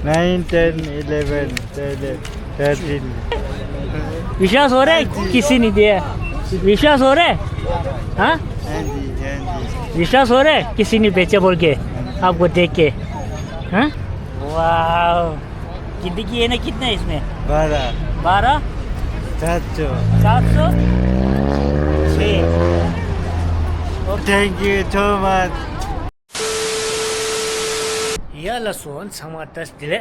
9, 10, 11, 12, 13. विश्वास हो रहा है किसी ने दिया? विश्वास हो रहा है? हाँ विश्वास हो रहा है किसी ने बेचा बोल के आपको देख के? हाँ वाह जिंदगी है ना कितना है इसमें? 12 700. 700 Thank you so much. याला सोन समातस दिले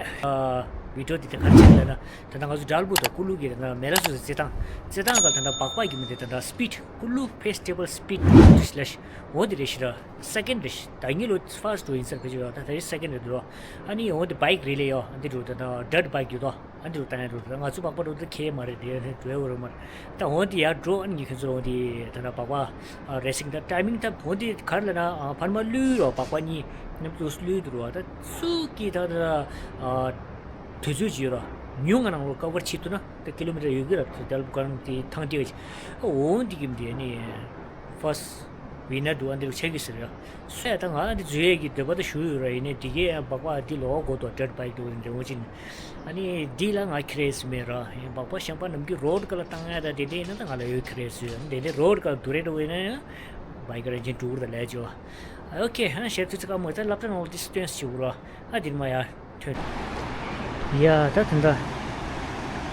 वीडियो दिते खर्चलेना तंदा गजु डालबु त कुलु गिरना मेरा सु सेता सेता ग तंदा पाकपा गिम दे तंदा स्पीड कुलु फेस्टिवल स्पीड स्लैश वो दिरेशरा सेकंड डिश तांगिलो फर्स्ट इन सर पेजो त सेकंड दो अनि हो द बाइक रिले यो अनि दु तंदा डट बाइक यो अनि दु तंगा दु तंगा सु पाकपा दु खे मारे दे दुए ओरो मर त हो दि या ड्रो अनि खजो दि तंदा पाकपा रेसिंग द टाइमिंग त हो दि खरलना फनमा लु रो पाकपा नि nemtus lidru ada suki da tujujiura nyung anang lo cover chituna the kilometer yugira dal bukan di thangti gach on digim di ni first winner do and chegi sir so ta nga di juegi de bada shu ra ine dige bakwa di lo go to dirt bike do de wojin ani di lang I craze mera bakwa champa namki road kala tanga da de na ta ngala yu craze de road ka dure do ine bike ra jin tour da le jo okay ha share to ka mo ta lapta no distance chura adin ma ya ya ta tanda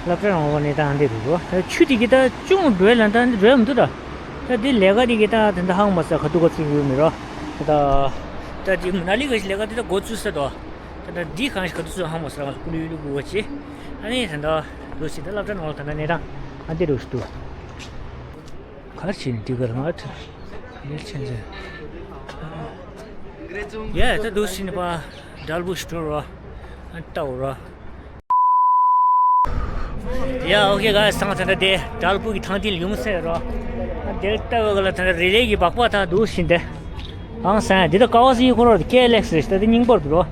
lapta no ne ta ande ru chudi gi ta chung dwe lan ta dwe mu da ta di lega di gi ta tanda hang ma sa khatu go chu mi ro ta ta di nali ga lega di ta go chu sa do ta di khan khatu su hang ma sa ku lu lu go chi ani tanda do si da lapta no tanda ne ra ande ru stu khar chin di gar ma ta ne chen je yeah ta do si ne ba dalbu store and tower yeah okay guys sang ta de dalbu ki thang dil yung se ro delta wala ta relay ki bakwa ta do sin de ang sa de da kawas yi ko ro ke lex ta de ning bor ro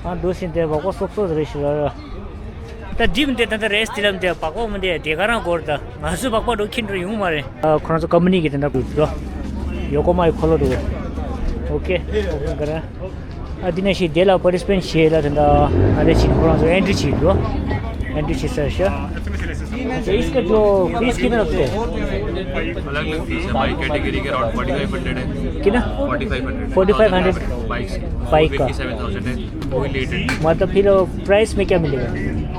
ang do sin de bakwa sok so re shi ro ta dim de ta rest dilam de bakwa mo de de gara gor da ma su bakwa do kin ro yung mare khona so company ki ta ro yoko mai kholo do okay open kara adina shi dela participant shela tanda ade chin pro entry chi do entry chi sir sha अच्छा इसका जो fees कितना रखते हैं अलग-अलग fees है bike category के around 4500 है कितना 4500 बाइक का 7000 है वो लेट है मतलब फिर प्राइस में क्या मिलेगा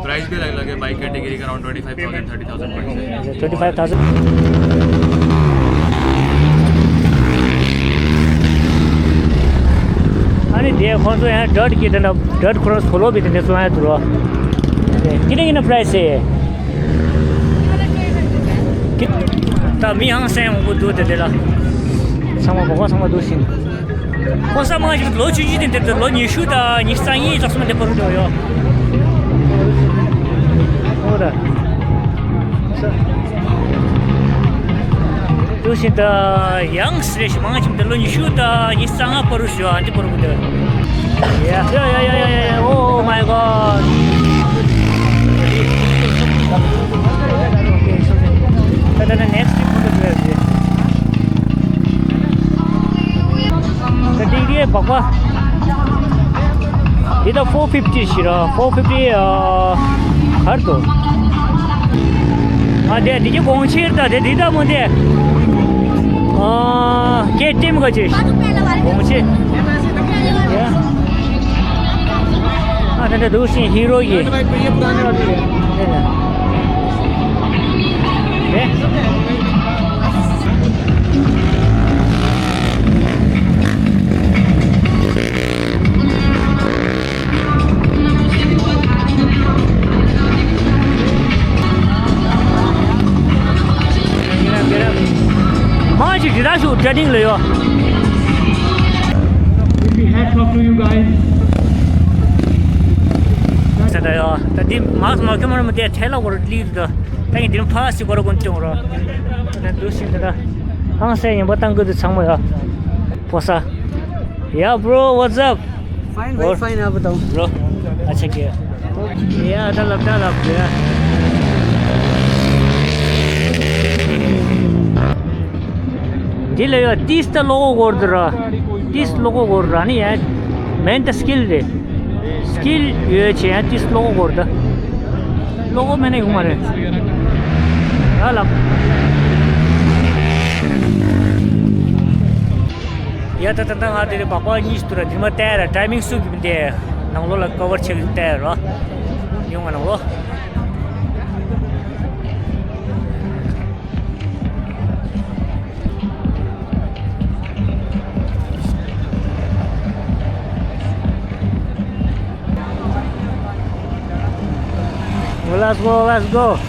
प्राइस भी अलग-अलग है बाइक कैटेगरी का अराउंड 25000 30000 प्राइस है 25000 अनि देखो तो यहाँ डट की तना डट क्रॉस फॉलो भी देने सुना है तो कितने प्राइस है कितना मी हम से वो दो दे देला sama bawa sama dosin kok sama aja lo cuci din de lo ni shu da ni sang yi sama de peru do yo ora dosin da yang sresh ma aja de lo ni shu da ni sang peru shu ante peru do yeah oh my god okay so next 이게 봐봐 이거 450 싫어 450 하르도 아 내 이게 공치다 내 리다 뭔데 게임 거지 공치 아 근데 도시 히로기 네 Training le yo. Hats off to you guys. Sada yo. Tadi mas mau kemana mau dia thela or leave the. Tapi dia fast ko ro gonchong ro. Dan dosin da. Hang se yang batang ko sang mo ya. Posa. Yeah bro, what's up? Fine, very fine आप बताओ. Bro. अच्छा क्या? Yeah, dah ya. Dile yo 30 ta logo gordra 30 logo gorra ni ya main ta skill de still ये चाहिए 30 लोगों को था लोगों में नहीं घुमा रहे हालांकि या तो तंग आते थे पापा नीच तो रहा मत तैयार टाइमिंग सुख भी दे नंगलो लग कवर चेक तैयार रहा यूँ का नंगलो let's go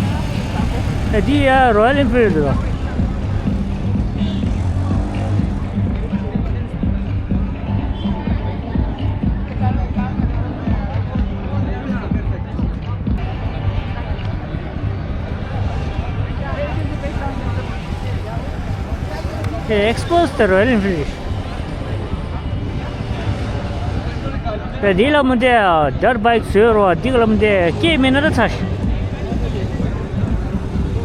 di Royal Enfield expose the Royal Enfield Dila munde dirt bike sero digla munde ke menara thash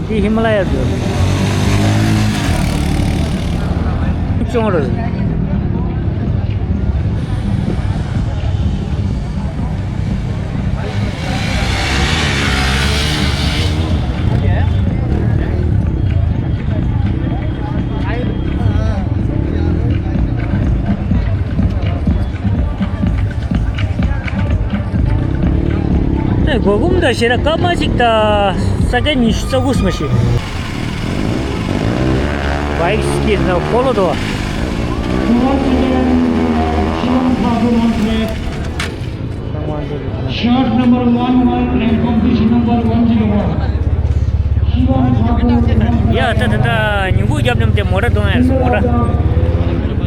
di Himalaya do chongro Gogum da shira kamajik da sage nish sagus mashi bike skill na follow do Shot number 11 and competition number 101. ya ta nyugu jab nam te mora do hai mora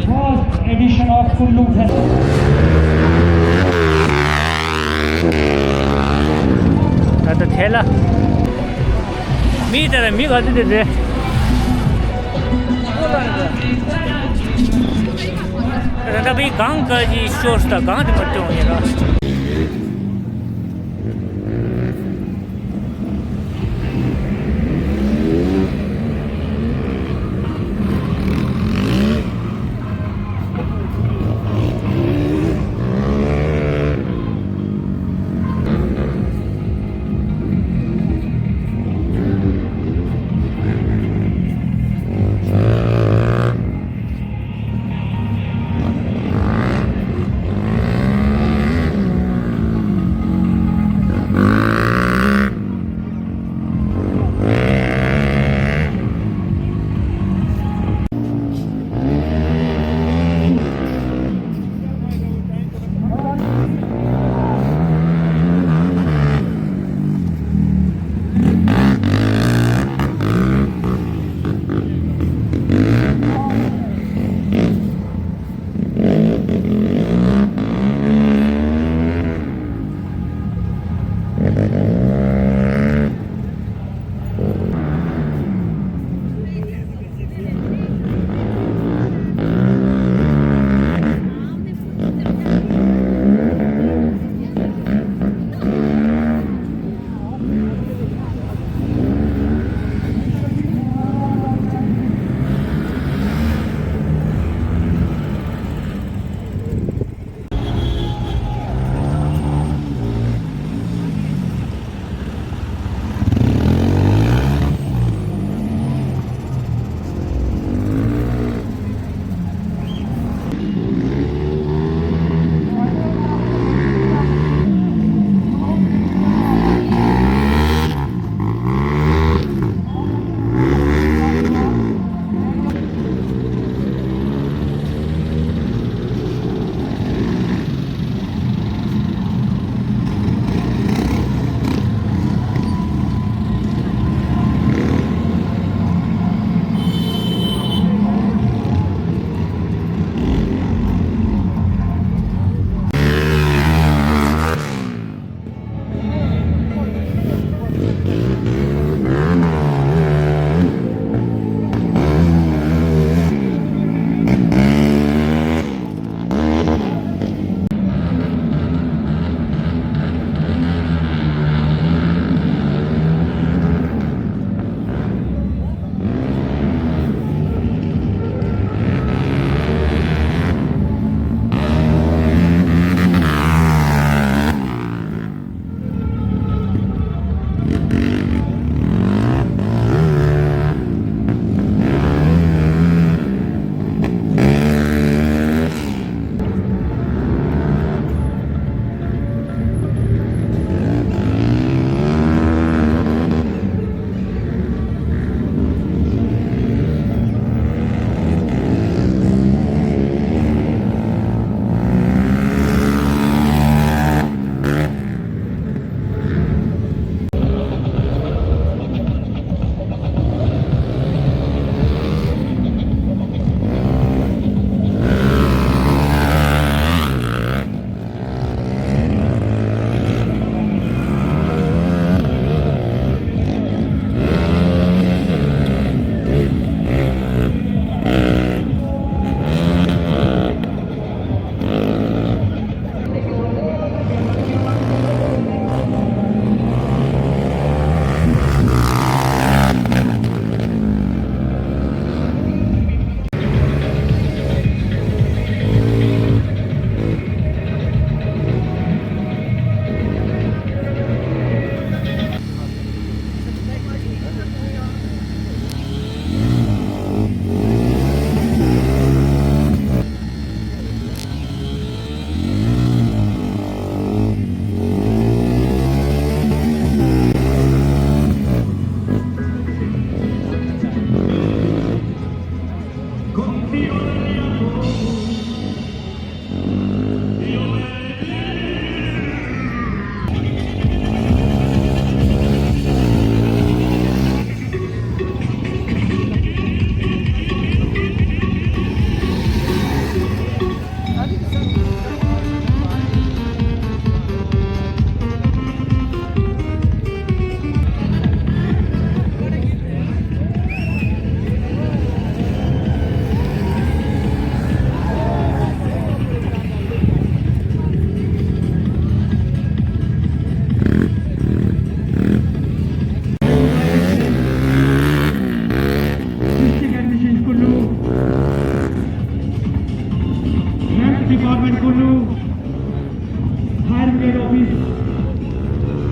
First edition of Kullu ta thela mi gadi de de ta bhi gang ka ji shorts ta gang de batte hoye na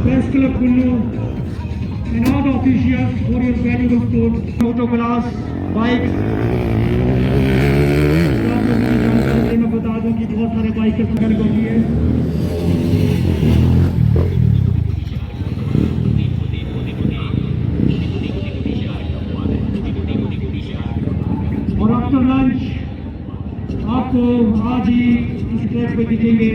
Press Club Kullu, and all the officials for your valuable support. Auto class, bikes. मैं बता दूं कि बहुत सारे bikers घर को भी है और आफ्टर लंच आपको आज ही इस ट्रैक पे दिखेंगे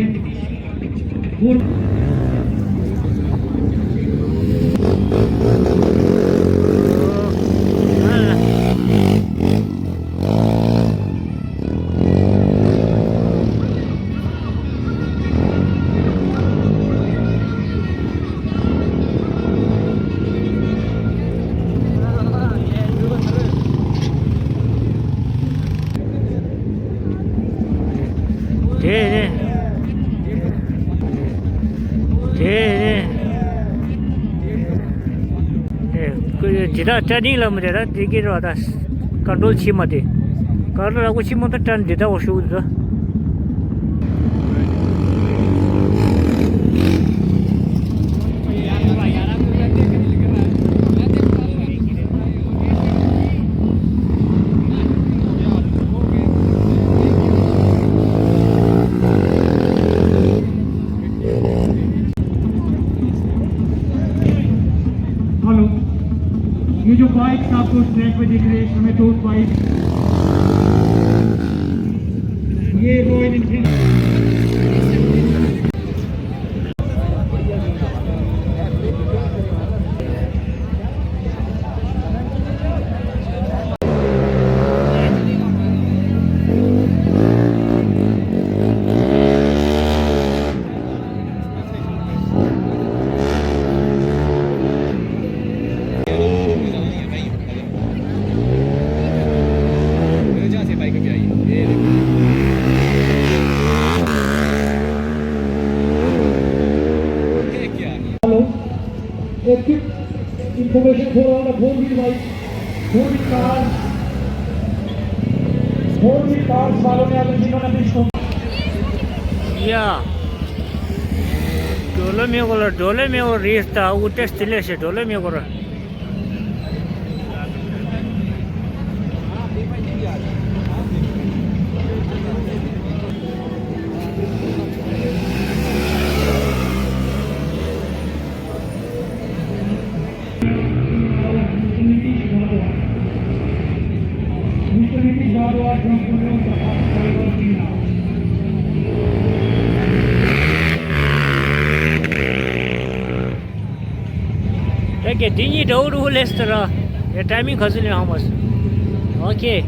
지다 짜니라 문제라 되기로 하다 간돌 치마데 간돌하고 치면도 짠 되다 오시우다 हेलो ये जो बाइक्स आपको इस ट्रैक पे दिख रहे हैं हमें तो बाइक ये royal Enfield a quick information for all the four-wheel bikes, four-wheel cars वालों ने अगर जिन्होंने अपनी स्टॉप 야 돌레미오로 리스타 우테 스틸레시 돌레미오로 이렇게 디니 더우르 홀레스트라 타이밍 거슬리 하모스 오케이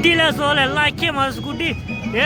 स्कूटी ला सोल लाखे मार स्कूटी ये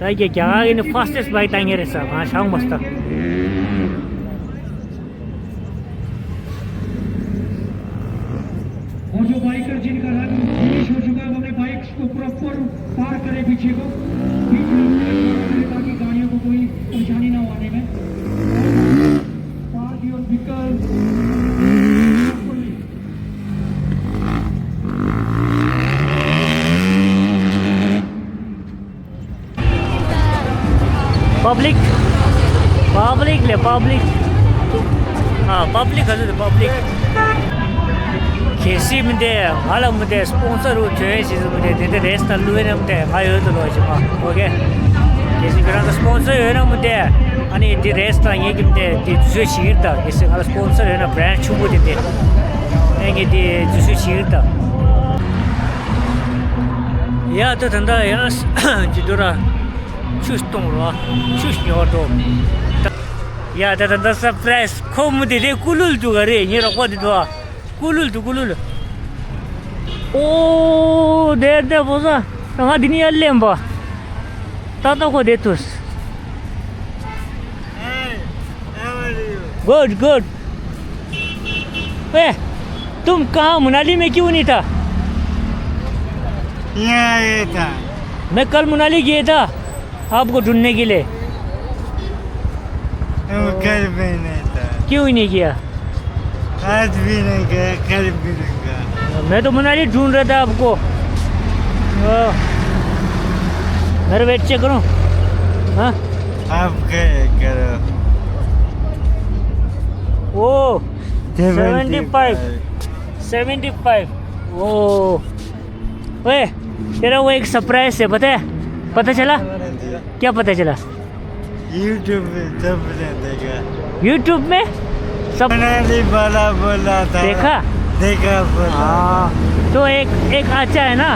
ताकि क्या इन फास्टेस्ट बाइक तांगे रे साहब हाँ शाम मस्त और जो बाइकर जिनका रन फिनिश हो चुका है वो अपने बाइक्स को प्रॉपर पार करे पीछे को बीच में ताकि गाड़ियों को कोई परेशानी ना हो आने में park your vehicle public public ले पब्लिक हाँ पब्लिक हजुर पब्लिक खेसी मुझे हाल मुझे स्पॉन्सर हो चुके चीज़ मुझे देते रेस तल्लू है ना मुझे हाई तो लोग चुका ओके खेसी करा स्पॉन्सर है ना मुझे अनि दी रेस ता ये कि मुझे दी दूसरे शीर था इसे हाल स्पॉन्सर है ना ब्रांड छुपो देते ये दी दूसरे शीर था या तो धंधा यार जिधरा चुस्तों रो चुस्न्यो तो या दा दा सरप्राइज को मुझे दे कुलुल तू करे ये रखवा दे तो कुलुल ओ दे बोसा तंगा दिनी अल्लेंबा तातो को देतुस गुड ए तुम कहाँ मनाली में क्यों नहीं था यहाँ ये था मैं कल मनाली गया था आपको ढूंढने के लिए वो कल भी नहीं था क्यों नहीं किया आज भी नहीं गया कल भी नहीं गया मैं तो मनाली ढूंढ रहा था आपको मेरा वेट चेक करो हाँ आप करो ओ 75 ओ ओए तेरा वो एक सरप्राइज है पता चला क्या पता चला यूट्यूब पे सब देखा यूट्यूब में सब मनाली वाला बोला था। देखा बोला। हाँ तो एक अच्छा है ना,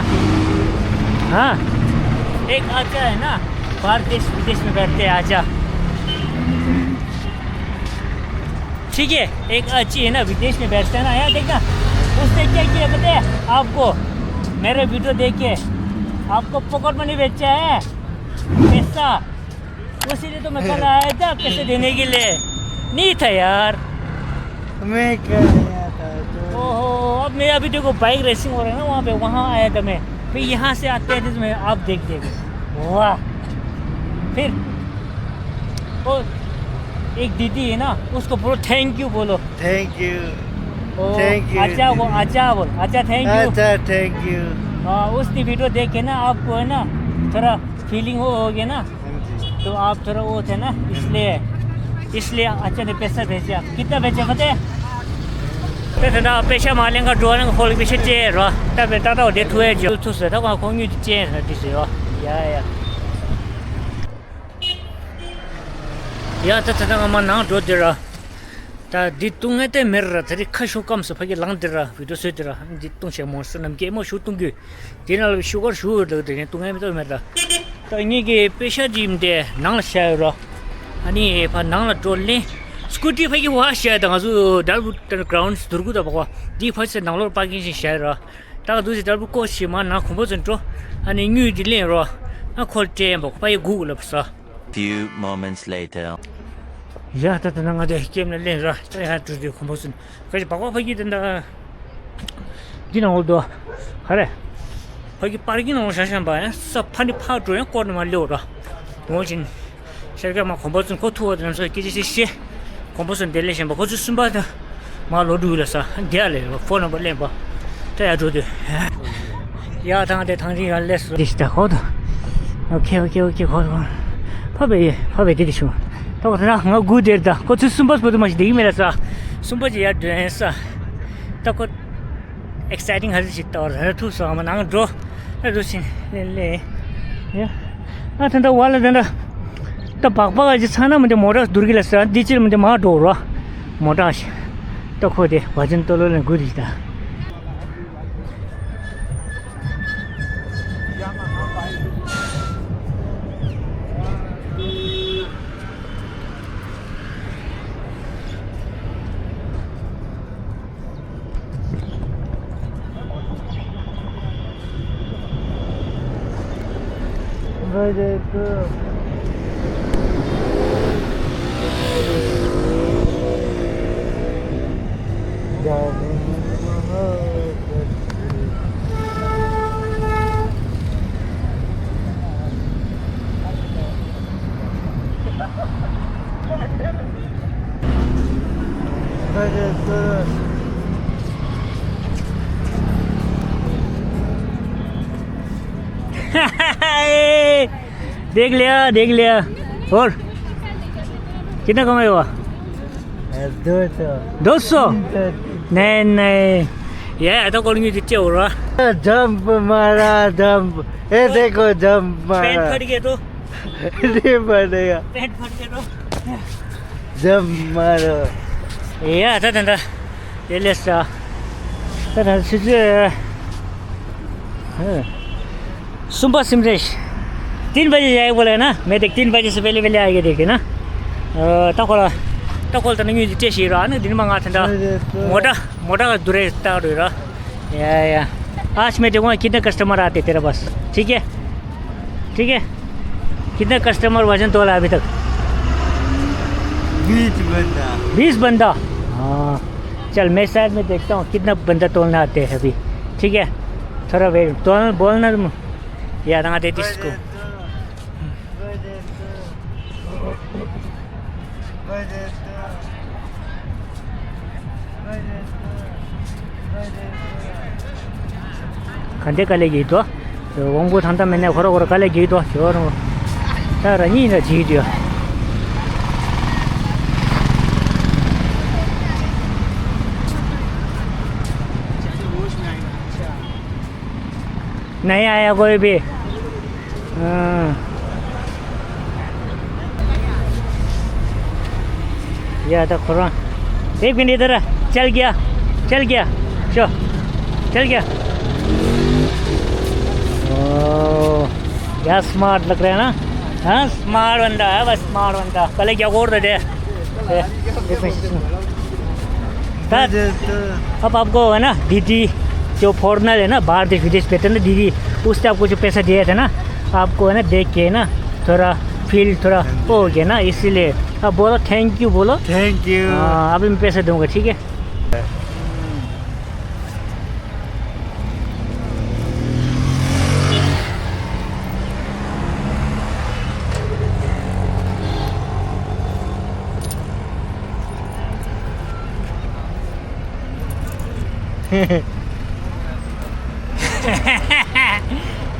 हाँ एक अच्छा है ना, बाहर देश विदेश में बैठते हैं आजा, ठीक है। एक अच्छी है ना, विदेश में बैठते हैं ना, यार देखना उसने क्या किया पता है आपको, मेरे वीडियो देख के आपको पॉकेट मनी बेचा है पैसा, उसीलिए तो मैं कल आया था पैसे देने के लिए, नहीं था यार। मैं कर रहा था तो ओहो, अब मेरा भी देखो बाइक रेसिंग हो रहा है ना वहाँ पे, वहाँ आया था मैं, फिर यहाँ से आते हैं मैं, आप देख वाह। फिर वो एक दीदी है ना, उसको बोलो थैंक यू बोलो। Thank you. ओ, Thank you. अच्छा वो अच्छा बोल, अच्छा थैंक यू। अच्छा थैंक यू। हाँ उसकी वीडियो देख के ना आपको है ना थोड़ा फीलिंग हो गया ना, तो आप थोड़ा वो थे ना, इसलिए अच्छा ने पैसा भेजा। कितना भेजा पता है? तो ना पैसा मालेंगे ड्रोन को खोल पीछे चे रो, तब तब दे ठुए जो ठुस तो वहाँ खोंगी चे है दिसे रो या तो तंग मन ना ड्रो दे रो ता दितुंगे ते मेरा तरी खशु कम से फगे लंग दे रो वीडियो से दे रो दितुंग से मोस नम के मो शूटिंग के दिनाल शुगर शू दे दे तुंगे में तो मेरा तो इन्हीं के पैसा जिम दे नांग शाय रो अनि पा नांग ड्रोले स्कूटी फगे वहाँ शाय दंगाजु डालबु ग्राउंड दुर्गु दबवा दी फसे नांगलो पार्किंग से शाय रो ता दूसरे डालबु को सीमा ना खुबो जंट्रो अनि न्यू दिले रो ना खोलते हैं पाई गूगल अपसा। Few moments later. या तो नंगा दे गेम ने ले रा तो यार तो देखो बस कहीं पागल फगी दंदा दिन हो दो अरे फगी पार्किंग हो शासन बाय सब फनी फाटो है कोन में लो रा मोजिन सरकार में कंपोजन को थोड़ा दिन से किसी से कंपोजन डेलेशन बको जो सुन बात मालो दूर सा दियाले फोन नंबर ले बा तो यार जो दे या थांग जी लेस दिस्ता हो दो ओके हो फबे दिशो तो ना हम गुड दा को सुंबस बद मच दी मेरा सा सुंबस यार ड्रेस तो को एक्साइटिंग हर चित्त और हर तू सा मन अंग ड्रो रुसिन ले या ना तंदा वाला तंदा तो बागबाग जे छाना मुझे मोटा दुर्गी लसा दिचिल मुझे मा डोरा मोटा तो खोदे वजन तो लो गुड दा बजे तो जाने बजे तो देख लिया और कितना कमाए हुआ 200 नहीं ये तो कौन जितने हो रहा जंप मारा जंप ये देखो जंप मारा पैंट फट गया तो नहीं पड़ेगा पैंट फट गया तो जंप मारो ये आता था ये लेसा तो सिर्फ सुबह सिमरेश 3 बजे जाए बोले ना, मैं देख 3 बजे से पहले आएगा देखे ना तकोल तो नहीं जितने रहा ना दिन मंगा था मोटा दूरे तार रहा या आज मैं देखूँगा कितने कस्टमर आते तेरे पास, ठीक है कितने कस्टमर वजन तोला अभी तक 20 बंदा हाँ चल मैं शायद मैं देखता हूँ कितना बंदा तोलना आते हैं अभी, ठीक है थोड़ा वेट तोलना बोलना तुम याद आ देती इसको 간대 깔래기도 원고 단단 맨날 걸어 깔래기도 저는 따라니나 지지요 नहीं आया कोई भी या तो खुरा एक मिनट इधर आ, चल गया चो चल गया। ओ क्या स्मार्ट लग रहा है ना। हाँ स्मार्ट बंदा है बस, स्मार्ट बंदा। पहले क्या बोल रहे थे अब आपको है ना दीदी जो फॉरनर है ना, बाहर देश विदेश पे थे ना दीदी, उसने आपको जो पैसा दिया था ना, आपको है ना देख के ना थोड़ा फील थोड़ा हो गया ना, इसीलिए अब बोलो थैंक यू, बोलो थैंक यू। हाँ अभी मैं पैसे दूंगा, ठीक है।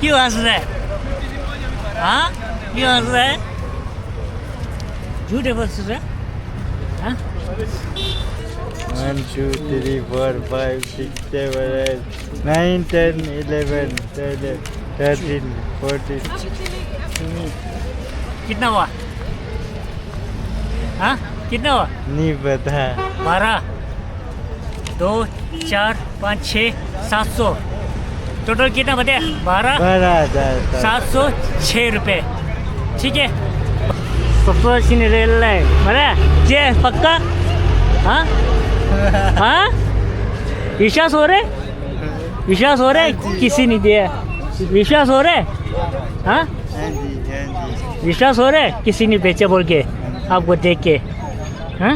क्यों हंस रहा है? हाँ क्यों हंस रहा है? झूठे बोल रहा है? हाँ 1 2 3 4 5 6 7 8 9 10 11 12 13 14। कितना हुआ? हाँ कितना हुआ? नहीं पता। 12 2 4 5 6 700 टोटल कितना बचे? 12 706 रुपये, ठीक है। मरे पक्का? हाँ हाँ विश्वास हो रहे किसी नहीं दिया, विश्वास हो रहे? हाँ विश्वास हो रहे किसी ने बेचा बोल के आपको देख के? हाँ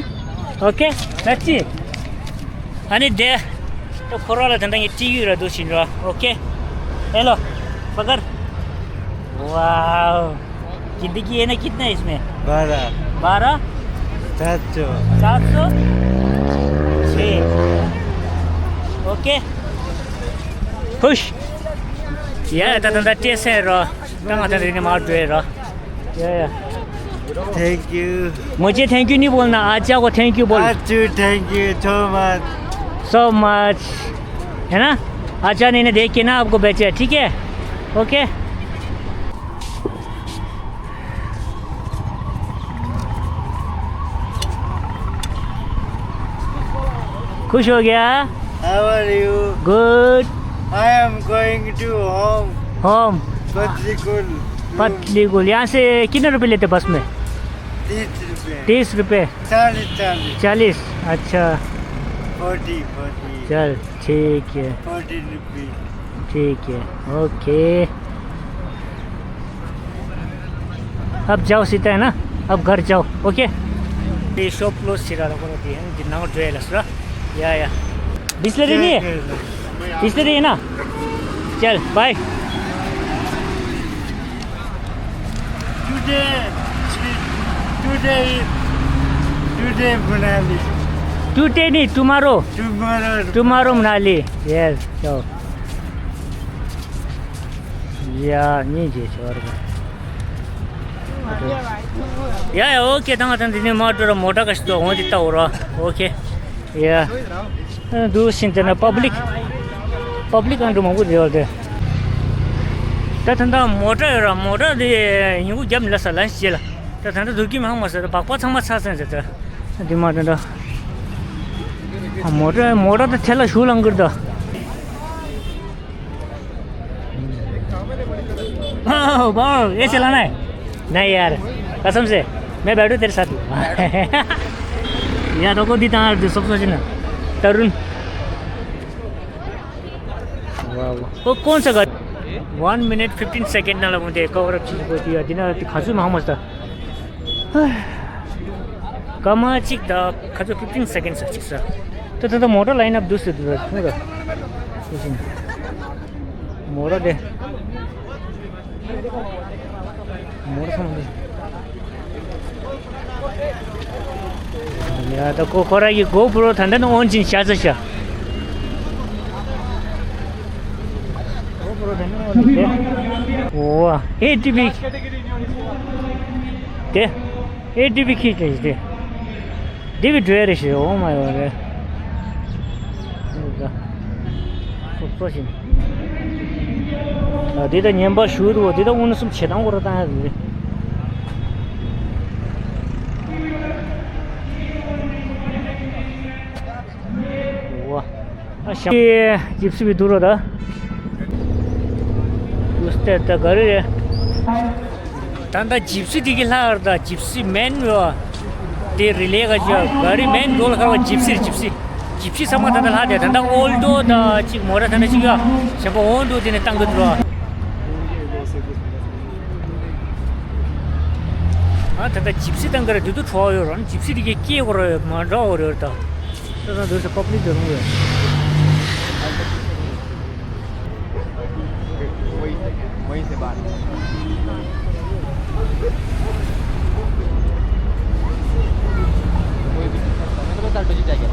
ओके सच्ची अनि दे तो खोरा धंधा ये टीवी रहा दो सीन रहा। ओके हेलो पकड़। वाह जिंदगी है ना, कितना है इसमें? 12 706 ओके खुश या धंधा टेस्ट है रहा तंगा धंधे मार दे रहा या थैंक यू। मुझे थैंक यू नहीं बोलना, आजा को थैंक यू बोल। थैंक यू सो मच है ना। अच्छा ने देख के ना आपको बेचा, ठीक है ओके। खुश हो गया? How are you? Good. I am going to home. Home Patrikul. पतलीगुल। यहाँ से कितने रुपए लेते बस में? 30 रुपए। 30 रुपए। 40। अच्छा 40। चल ठीक है 40 रुपए। ठीक है ओके। अब जाओ सीता है ना, अब घर जाओ ओके। ये शॉप क्लोज सिरा रखो रहती है जितना को ज्वेलर्स रा या बिस्लरी नहीं है, बिस्लरी है ना। चल बाय। Today Manali. टुडे नहीं tomorrow, Tomorrow. Tomorrow Manali. Yes जाओ या नहीं जे छोर या ओके तंगा तंदिने माटो मोटा कस्तो हो दिता हो रहा ओके या दू सिंतना पब्लिक अंडू मगु देवते तथंदा मोटा दे यु जम लसा लंच जेला तथंदा दुकी मा मस पापा छमा छासन जता दिमा द मोटा तो थेला शूल अंगर द वाह ये चलाना है? नहीं यार कसम से मैं बैठूं तेरे साथ यार को दी तार सब सोच ना तरुण। वाह कौन सा घर? 1 minute 15 सेकेंड ना लगूँ देखो और चीज को दिया दिना खासू में हम कमा चिक दा खासू 15 सेकेंड सर तो मोटर लाइन अब दूसरे मोटर दे मोटर या तो को कोरा ये GoPro था ना ऑन चिन शाजा शा GoPro था ना वाह ATV दे ATV खींच दे David Dwyer is oh my god. Dida nyamba shuru dida unusum chedang gorata hai dide. Gypsy भी दूर होता उसते तक घर है तंदा जिप्सी दिखला अर्धा जिप्सी मैन ते रिले का जो गाड़ी मैन रोल का Gypsy sama tanda lah dia tanda oldo da cik mora tanda juga siapa ondo dine tanggut lo tanda gypsy तंगरे दुदु छोयो रन जिप्सी दिके के गरे माडा गरे त तना दोस पब्लिक दरु है वहीं से बात कोई भी मतलब 7 बजे जाएगा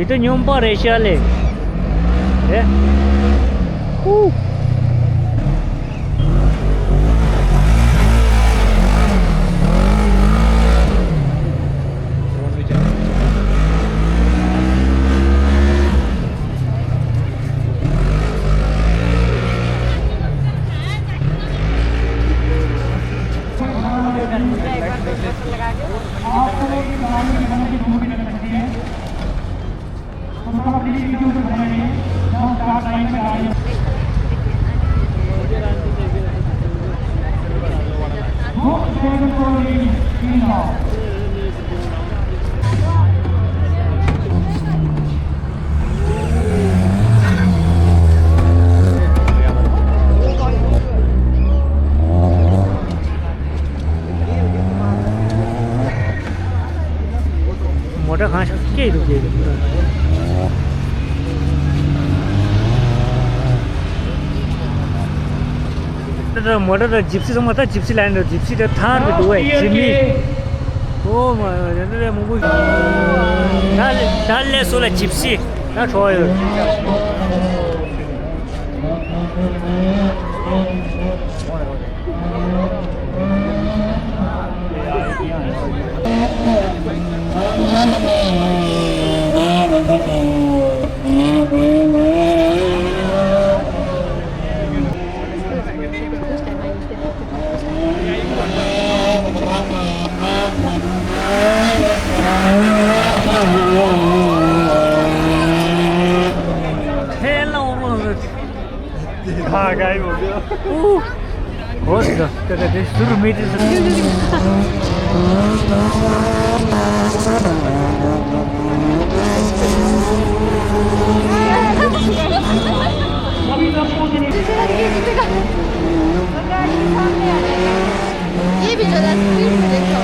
itu nyumpah Resha le ya motor कहाँ से के रुकेगा तो मोटर तो जिप्सी समझता जिप्सी लाइन तो जिप्सी तो थार भी दो है जिम्मी ओ मारे मुझे डाल ले सोला जिप्सी ना छोड़ गई हो गया बहुत शुरू में ये भी ज़्यादा स्पीड में देखो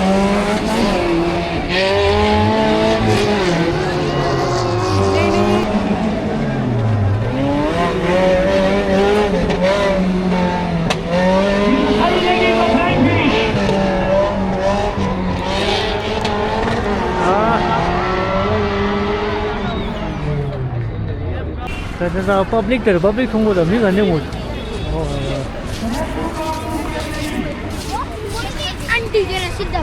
पब्लिक 통보다 미가 안 되고 आंटी जरा सीधा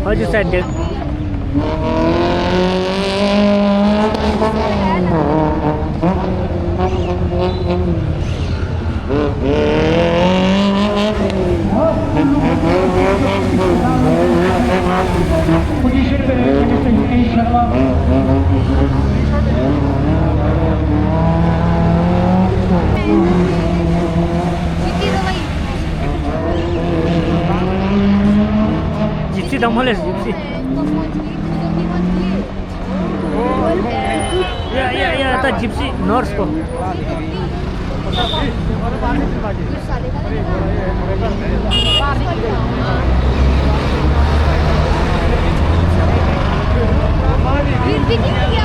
How's your side, dude? Position पे है मिस्टर मुकेश शर्मा जीती तो भाई Gypsy dong males, Gypsy. Ya, ta Gypsy North ko. फिर भी नहीं किया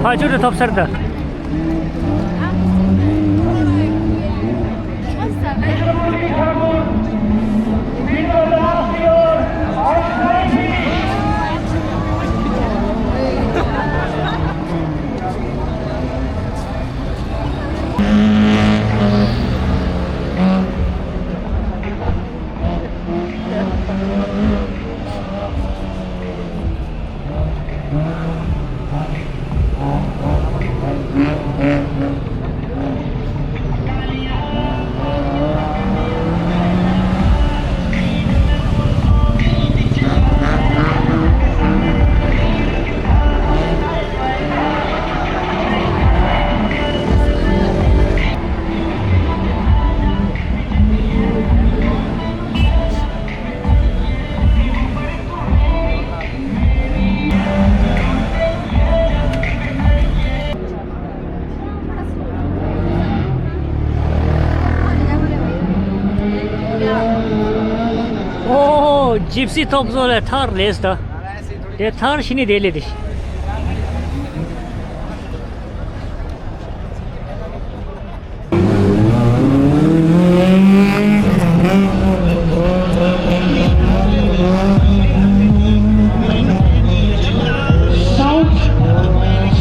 Hajur top sarda. Oh, Gypsy top zor Thar race da. De Thar şimdi değildi.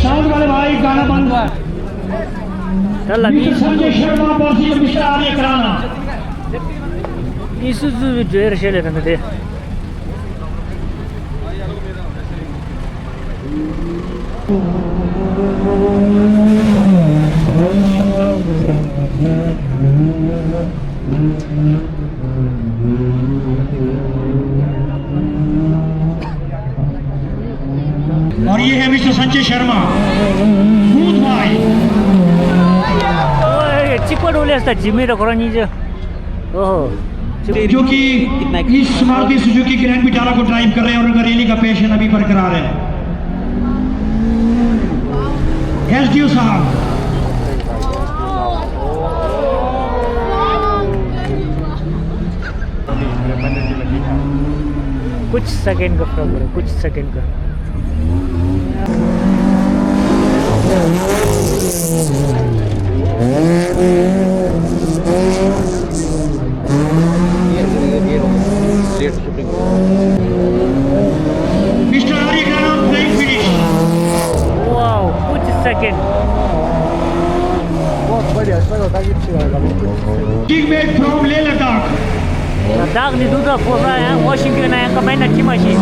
Sound वाले भाई गाना बंद हुआ चल मिस्टर संजय शर्मा बॉसी मिस्टर आर्य कराना Isuzu joyer shele tanda de. और ये है मिस्टर संजय शर्मा भूत भाई Oye, chico dole sta Jimmy ro korani je. Oh. जो कि इस मारुति सुजुकी ग्रैंड विटारा को ड्राइव कर रहे हैं और उनका रैली का पैशन अभी बरकरार है एसडीओ साहब कुछ सेकंड का फर्क है, कुछ सेकंड का. मिस्टर आर्य कराना फ्लाइंग फिनिश Wow, कुछ second. Teammate from Leh Ladakh Ladakh ni duda poza ya Washington na yanka maina kimashi.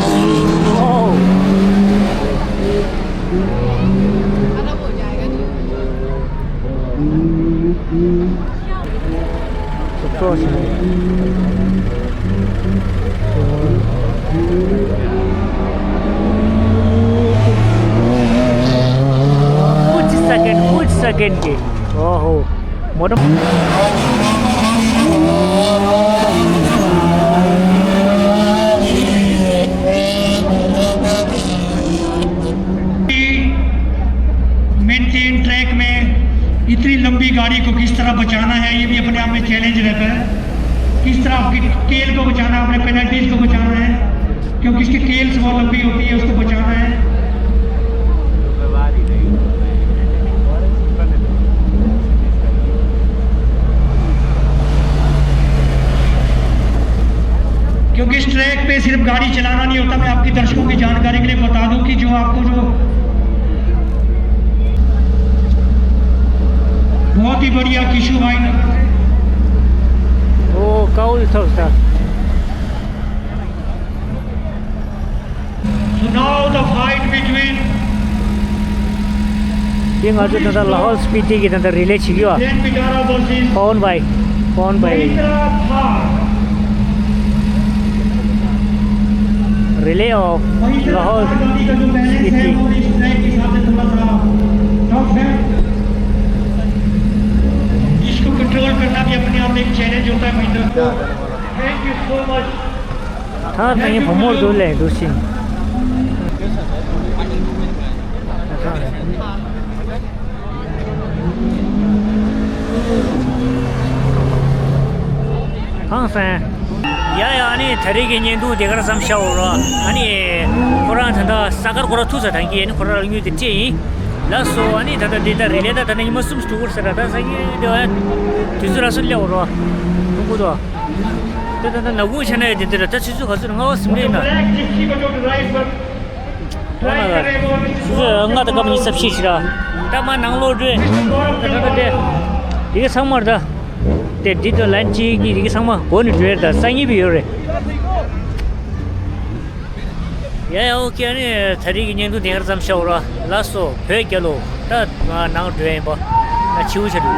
Oh. So close. second ki. Oh, modem. Maintain track में इतनी लंबी गाड़ी को किस तरह बचाना है, ये भी अपने आप में चैलेंज रहता है। किस तरह आपकी टेल को बचाना है, अपने पेनल्टीज को बचाना है, क्योंकि इसकी टेल्स बहुत लंबी होती है, उसको बचाना है। क्योंकि इस ट्रैक पे सिर्फ गाड़ी चलाना नहीं होता। मैं आपकी दर्शकों की जानकारी के लिए बता दूं कि जो आपको जो बहुत ही बढ़िया किशु भाई ने Oh, kau itu dah. So now the fight between Dia ngadu tentang Lahore Spiti kita tentang relay cilia. Dan Pitara versus Pawan by. Mahindra Thar। Relay of Mahindra Lahore Thar गाड़ी का जो बैलेंस है Spiti. वो इस ट्रैक के हिसाब से थोड़ा सा टफ है। इसको कंट्रोल करना भी अपने आप में एक चैलेंज होता है Mahindra. Thank you so much. Thar ni pemur dulu le dusin. Hang san. Ya ani thari ke nyendu degar sam shawra. Ani Quran thanda sagar kora tu sa thangi ani Quran ngi de chi. Laso ani thanda data relay da thanda musum stukur sa da sangi de tisu rasul le ora. Ngudo. Tanda nagu chane de de ta chisu khasu ngaw simre na. Black Gypsy को जो drive कर drive करेगा वो सुझे अंगा तक अपनी सब चीज रहा तब मैं नंगलो ड्रे तब दे ये समर दा ते डिटो लंची की ये समर कौन ड्रे दा संगी भी हो रे ये ओके ने थरी की न्यू देर सम शौरा लासो फे केलो ता नंग ड्रे बा ना छिउ छदु